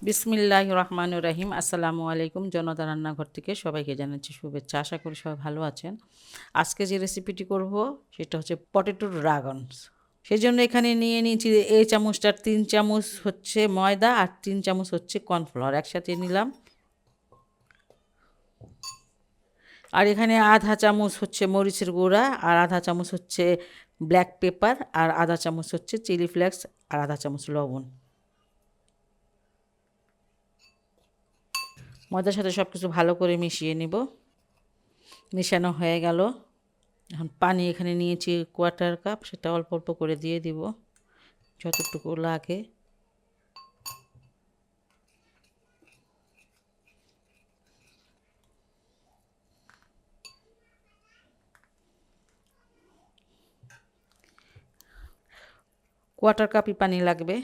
বিসমিল্লাহির রহমানির রহিম। আসসালামু আলাইকুম। জনতা রান্নাঘর থেকে সবাইকে জানাচ্ছি শুভেচ্ছা। আশা করি সবাই ভালো আছেন। আজকে যে রেসিপিটি করব সেটা হচ্ছে পটেটো ড্রাগনস। সেই জন্য এখানে নিয়ে নিয়েছি এই চামচটার 3 চামচ হচ্ছে ময়দা আর 3 চামচ হচ্ছে কর্নফ্লাওয়ার একসাথে নিলাম। আর এখানে আধা চামচ হচ্ছে মরিচের গুঁড়া, আর আধা চামচ হচ্ছে ব্ল্যাক পেপার, আর আধা চামচ হচ্ছে চিলি ফ্লেক্স, আর আধা চামচ লবণ। ময়দার সাথে সব কিছু ভালো করে মিশিয়ে নিব। মেশানো হয়ে গেল। এখন পানি এখানে নিয়েছি 1/4 কাপ, সেটা অল্প অল্প করে দিয়ে দিব যতটুকু লাগে। কোয়ার্টার কাপই পানি লাগবে।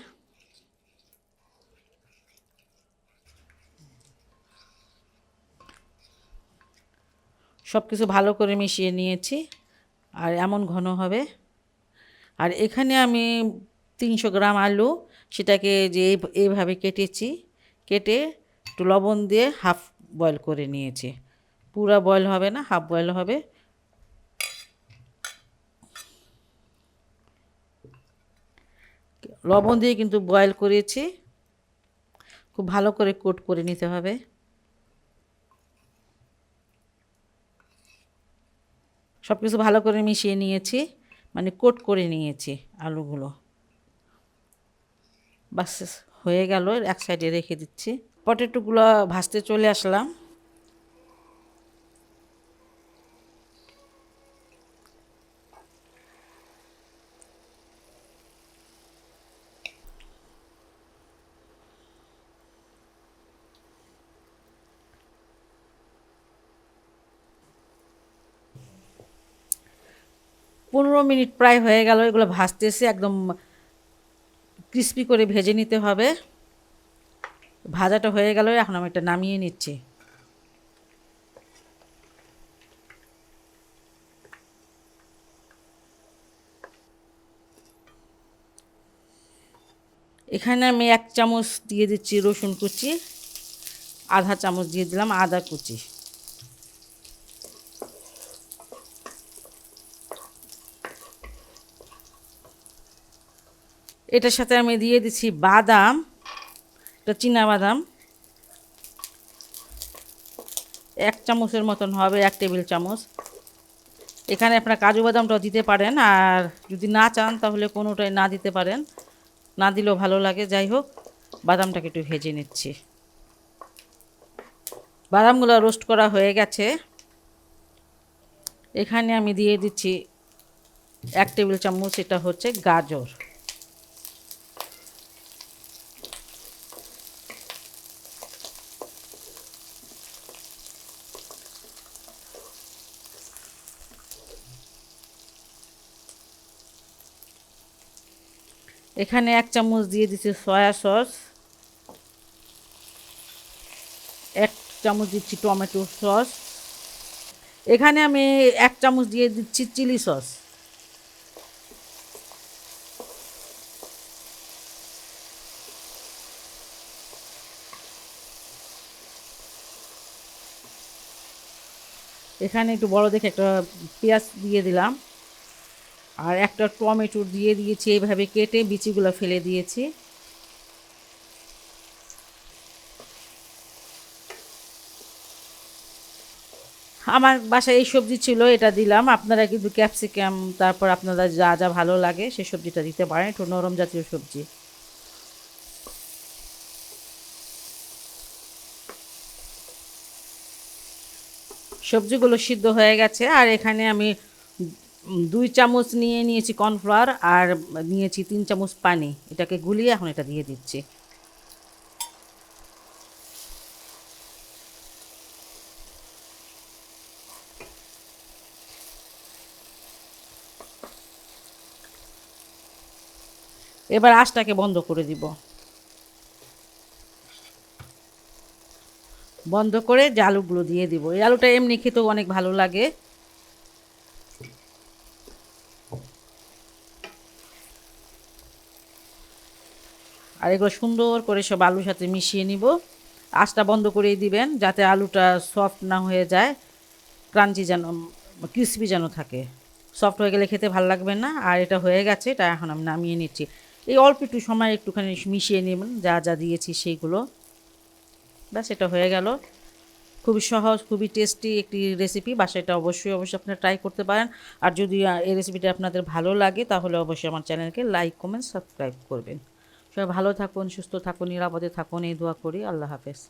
সব কিছু ভালো করে মিশিয়ে নিয়েছি, আর এমন ঘন হবে। আর এখানে আমি 300 গ্রাম আলু, সেটাকে যে এইভাবে কেটেছি, কেটে একটু লবণ দিয়ে হাফ বয়েল করে নিয়েছি। পুরা বয়েল হবে না, হাফ বয়েল হবে। লবণ দিয়ে কিন্তু বয়েল করেছি। খুব ভালো করে কোট করে নিতে হবে। সব কিছু ভালো করে মিশিয়ে নিয়েছি, মানে কোট করে নিয়েছি আলুগুলো। বাস হয়ে গেল, এক সাইডে রেখে দিচ্ছি। পটেটোগুলো ভাজতে চলে আসলাম। পনেরো মিনিট প্রায় হয়ে গেল, এগুলো ভাজতেছি। একদম ক্রিস্পি করে ভেজে নিতে হবে। ভাজাটা হয়ে গেল, এখন আমি এটা নামিয়ে নিচ্ছি। এখানে আমি 1 চামচ দিয়ে দিচ্ছি রসুন কুচি, আধা চামচ দিয়ে দিলাম আদা কুচি। এটার সাথে আমি দিয়ে দিচ্ছি বাদাম, এটা চীনা বাদাম, 1 চামচের মতন হবে, 1 টেবিল চামচ। এখানে আপনারা কাজু বাদামটাও দিতে পারেন, আর যদি না চান তাহলে কোনোটাই না দিতে পারেন, না দিলেও ভালো লাগে। যাই হোক, বাদামটাকে একটু ভেজে নিচ্ছি। বাদামগুলো রোস্ট করা হয়ে গেছে। এখানে আমি দিয়ে দিচ্ছি 1 টেবিল চামচ, এটা হচ্ছে গাজর। এখানে 1 চামচ দিয়ে দিচ্ছি সয়া সস, 1 চামচ দিচ্ছি টমেটো সস। এখানে আমি 1 চামচ দিয়ে দিচ্ছি চিলি সস। এখানে একটু বড় দেখে একটা পেঁয়াজ দিয়ে দিলাম, আর একটা টমেটো দিয়ে দিয়েছি, এইভাবে কেটে বিচিগুলো ফেলে দিয়েছি। আমার বাসায় এই সবজি ছিল, এটা দিলাম। আপনারা কিন্তু ক্যাপসিকাম, তারপর আপনারা যা যা ভালো লাগে সে সবজিটা দিতে পারেন, একটু নরম জাতীয় সবজি। সবজিগুলো সিদ্ধ হয়ে গেছে। আর এখানে আমি 2 চামচ নিয়ে নিয়েছি কর্নফ্লাওয়ার, আর নিয়েছি 3 চামচ পানি। এটাকে গুলিয়ে এখন এটা দিয়ে দিচ্ছি। এবার আঁচটাকে বন্ধ করে দিব। বন্ধ করে যে আলুগুলো দিয়ে দিব। এই আলুটা এমনি খেতেও অনেক ভালো লাগে। আর এগুলো সুন্দর করে সব আলুর সাথে মিশিয়ে নিব। আঁচটা বন্ধ করেই দিবেন যাতে আলুটা সফট না হয়ে যায়, ক্রাঞ্চি যেন, ক্রিসপি যেন থাকে। সফট হয়ে গেলে খেতে ভালো লাগবে না। আর এটা হয়ে গেছে, এটা এখন আমি নামিয়ে নিচ্ছি। এই অল্প একটু সময় একটুখানি মিশিয়ে নেবেন যা যা দিয়েছি সেইগুলো। ব্যাস এটা হয়ে গেল। খুবই সহজ, খুবই টেস্টি একটি রেসিপি। বাসায় এটা অবশ্যই আপনারা ট্রাই করতে পারেন। আর যদি এই রেসিপিটা আপনাদের ভালো লাগে তাহলে অবশ্যই আমার চ্যানেলকে লাইক, কমেন্ট, সাবস্ক্রাইব করবেন। সবাই ভালো থাকুন, সুস্থ থাকুন, নিরাপদে থাকুন, এই দোয়া করি। আল্লাহ হাফেজ।